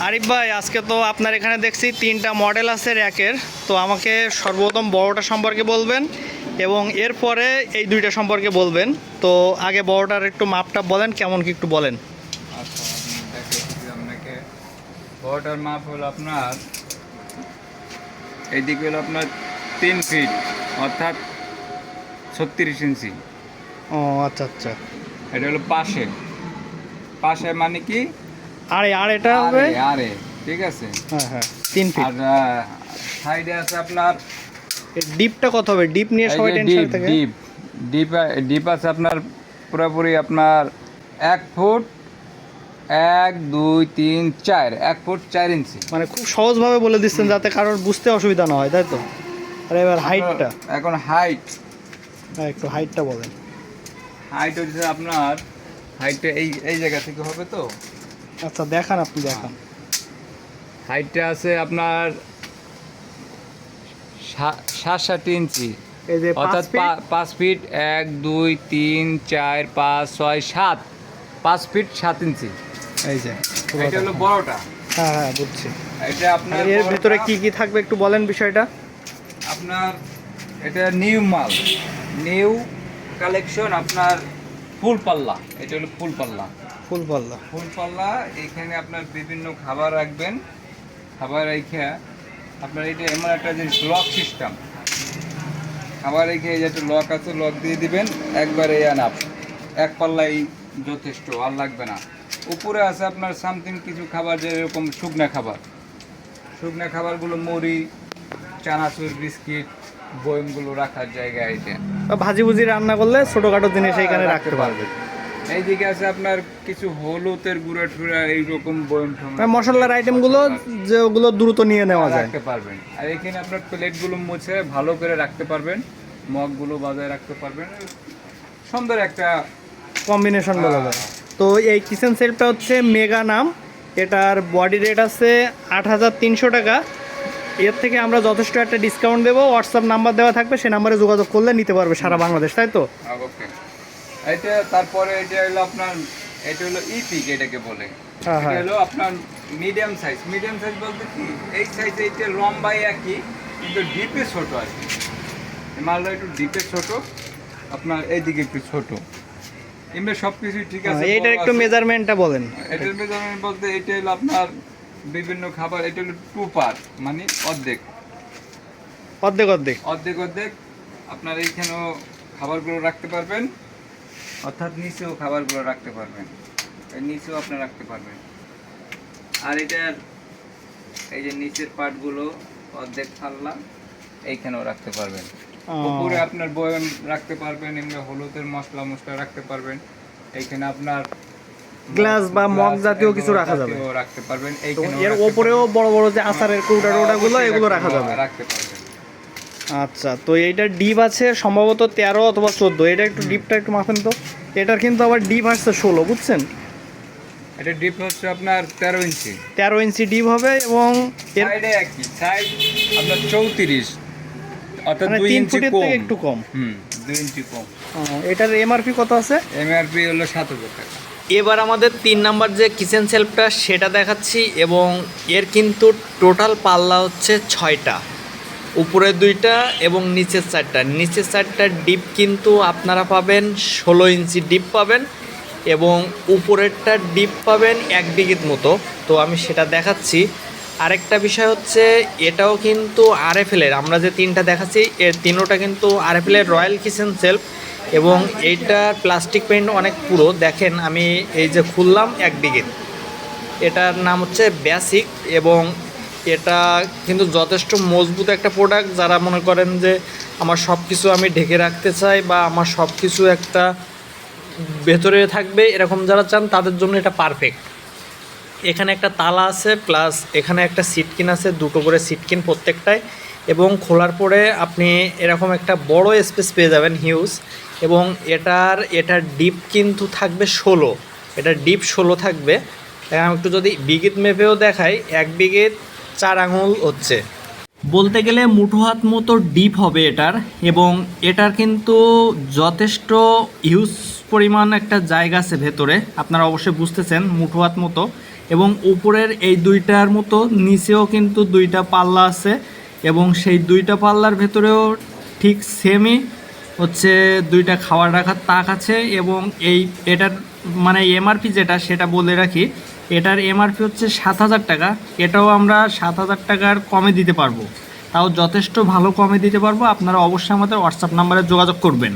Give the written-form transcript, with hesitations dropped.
আরিফ ভাই, আজকে তো আপনার এখানে দেখছি তিনটা মডেল আছে র্যাকের। তো আমাকে সর্বপ্রথম বড়টা সম্পর্কে বলবেন এবং এরপরে এই দুইটা সম্পর্কে বলবেন। তো আগে বড়টার একটু মাপটা বলেন, কেমন কি একটু বলেন। আচ্ছা, আপনাকে বড়টার মাপ হলো আপনার এইদিকে হলো আপনার 3 ফিট অর্থাৎ 36 ইঞ্চি। ও আচ্ছা আচ্ছা। এটা হলো পাশে পাশে মানে কি আরে আর এটা হবে আরে ঠিক আছে। হ্যাঁ হ্যাঁ, 3 ফিট। আর সাইডে আছে আপনার ডিপটা কত হবে? ডিপ নিয়ে সবাই টেনশন থাকে। ডিপ ডিপ ডিপ আছে আপনার পুরোপুরি আপনার 1 ফুট 1 2 3 4 1 ফুট 4 ইঞ্চি। মানে খুব সহজভাবে বলে দিচ্ছেন যাতে কারোর বুঝতে অসুবিধা না হয়, তাই তো? আর এবার হাইটটা, এখন হাইট একটু হাইটটা বলেন। হাইট হচ্ছে আপনার হাইটটা এই এই জায়গা থেকে হবে তো। আচ্ছা দেখান, আপনি দেখান। হাইটটা আছে আপনার 7 ইঞ্চি এই যে অর্থাৎ 5 ফিট 1 2 3 4 5 6 7 5 ফিট 7 ইঞ্চি। এই যে এটা হলো বড়টা। হ্যাঁ হ্যাঁ, বুঝছি। এটা আপনার এর ভিতরে কি কি থাকবে একটু বলেন বিষয়টা। আপনার এটা নিউ মাল, নিউ কালেকশন আপনার ফুল পাল্লা। এটা হলো ফুল পাল্লা। ফুল পাল্লা। ফুল পাল্লা এখানে আপনার বিভিন্ন খাবার রাখবেন। খাবার রেখে আপনার এটা এমন একটা জিনিস লক সিস্টেম। খাবার রেখে এই যে একটা লক আছে, লক দিয়ে দিবেন একবারে আনাপ এক পাল্লাই যথেষ্ট, আর লাগবে না। উপরে আছে আপনার সামথিং কিছু খাবার, যেরকম শুকনা খাবারগুলো মুড়ি, চানাচুর, বিস্কিট, বয়মগুলো রাখার জায়গা। এটা ভাজি ভুজি রান্না করলে ছোটখাটো জিনিস এইখানে রাখতে পারবে। এইদিকে আছে আপনার কিছু হলুদের গুঁড়া টুড়া এইরকম বয়ম মশলার আইটেমগুলো যেগুলো দ্রুত নিয়ে নেওয়া যায় রাখতে পারবেন। আর এখানে আপনার প্লেটগুলো মুছে ভালো করে রাখতে পারবেন, মগগুলো বাজায় রাখতে পারবেন। সুন্দর একটা কম্বিনেশন বলা যায়। তো এই কিচেন সেটটা হচ্ছে মেগা নাম। এটার বডি রেট আছে 8,300 টাকা। এর থেকে আমরা যথেষ্ট একটা ডিসকাউন্ট দেবো। হোয়াটসঅ্যাপ নাম্বার দেওয়া থাকবে, সেই নাম্বারে যোগাযোগ করলে নিতে পারবে সারা বাংলাদেশ, তাই তো? ওকে। এটা তারপরে এটা হলো আপনার, এটা হলো ইপিক এটাকে বলে। এটা হলো আপনার মিডিয়াম সাইজ বলতে কি এই সাইজে এটা লম্বাই একই কিন্তু ডিপে ছোট আর কি। এই মালটা একটু ডিপে ছোট, আপনার এইদিকে একটু ছোট। এমনি সব কিছুই ঠিক আছে। এইটার একটু মেজারমেন্টটা বলেন। এটার মেজারমেন্ট বলতে এটা হলো আপনার বিভিন্ন খাবার, এটা হলো 2 পার্ট মানে অর্ধেক আপনার এইখানেও খাবারগুলো রাখতে পারবেন, অর্থাৎ নিচেও খাবারগুলো রাখতে পারবেন, এই নিচেও আপনি রাখতে পারবেন। আর এটার এই যে নিচের পার্টগুলো অর্ধেক পাল্লা এইখানেও রাখতে পারবেন। উপরে আপনার বয়াম রাখতে পারবেন, এমনি হলুদের মশলা রাখতে পারবেন। এইখানে আপনার গ্লাস বা মগ জাতীয় কিছু রাখা যাবে, রাখতে পারবেন। এইখানে এর উপরেও বড় বড় যে আচারের কৌটাগুলো এগুলো রাখা যাবে, রাখতে পারবেন। আচ্ছা, তো এইটার ডিপ আছে সম্ভবত 13 অথবা 14। এটা একটু ডিপটা একটু মাপেন তো। এটার কিন্তু আবার ডিপ আসছে 16, বুঝছেন? এটা ডিপ হচ্ছে আপনার 13 ইঞ্চি। 13 ইঞ্চি ডিপ হবে এবং সাইডে একই সাইড আপনার 34, অর্থাৎ 2 3 ইঞ্চি ফুটের কম। থেকে একটু কম। 2 ইঞ্চি কম। এটার এমআরপি কত আছে? এমআরপি হলো 7,000 টাকা। এবার আমাদের 3 নাম্বার যে কিচেন সেলফটা সেটা দেখাচ্ছি এবং এর কিন্তু টোটাল পাল্লা হচ্ছে 6টা, উপরের 2টা এবং নিচের 4টা। নিচের 4টার ডিপ কিন্তু আপনারা পাবেন 16 ইঞ্চি ডিপ পাবেন এবং উপরেরটার ডিপ পাবেন 1 বিঘিত মতো। তো আমি সেটা দেখাচ্ছি। আরেকটা বিষয় হচ্ছে এটাও কিন্তু আরএফএলের, আমরা যে 3টা দেখাচ্ছি এর 3টা কিন্তু আরএফএলের রয়্যাল কিচেন সেলফ এবং এইটার প্লাস্টিক পেইন্ট অনেক পুরো। দেখেন আমি এই যে খুললাম 1 বিঘিত, এটার নাম হচ্ছে বেসিক এবং এটা কিন্তু যথেষ্ট মজবুত একটা প্রোডাক্ট। যারা মনে করেন যে আমার সব কিছু আমি ঢেকে রাখতে চাই বা আমার সব কিছু একটা ভেতরে থাকবে এরকম যারা চান তাদের জন্য এটা পারফেক্ট। এখানে একটা তালা আছে, প্লাস এখানে একটা সিটকিন আছে, 2টো করে সিটকিন প্রত্যেকটায়, এবং খোলার পরে আপনি এরকম একটা বড় স্পেস পেয়ে যাবেন, হিউজ। এবং এটার ডিপ কিন্তু থাকবে 16, এটার ডিপ 16 থাকবে। আমি একটু যদি বিঘিত মেপেও দেখাই, 1 বিঘিত 4 আঙুল হচ্ছে, বলতে গেলে মুঠো হাত মতো ডিপ হবে এটার। এবং এটার কিন্তু যথেষ্ট হিউজ পরিমাণ একটা জায়গা আছে ভেতরে, আপনারা অবশ্যই বুঝতেছেন, মুঠো হাত মতো। এবং উপরের এই দুইটার মতো নিচেও কিন্তু দুইটা পাল্লা আছে এবং সেই দুইটা পাল্লার ভেতরেও ঠিক সেমই হচ্ছে দুইটা খাবার রাখার তাক আছে। এবং এটার মানে এমআরপি যেটা সেটা বলে রাখি, এটার এমআরপি হচ্ছে 7,000 টাকা। এটাও আমরা 7,000 টাকার কমে দিতে পারবো, তাও যথেষ্ট ভালো কমে দিতে পারবো। আপনারা অবশ্যই আমাদের হোয়াটসঅ্যাপ নাম্বারে যোগাযোগ করবেন।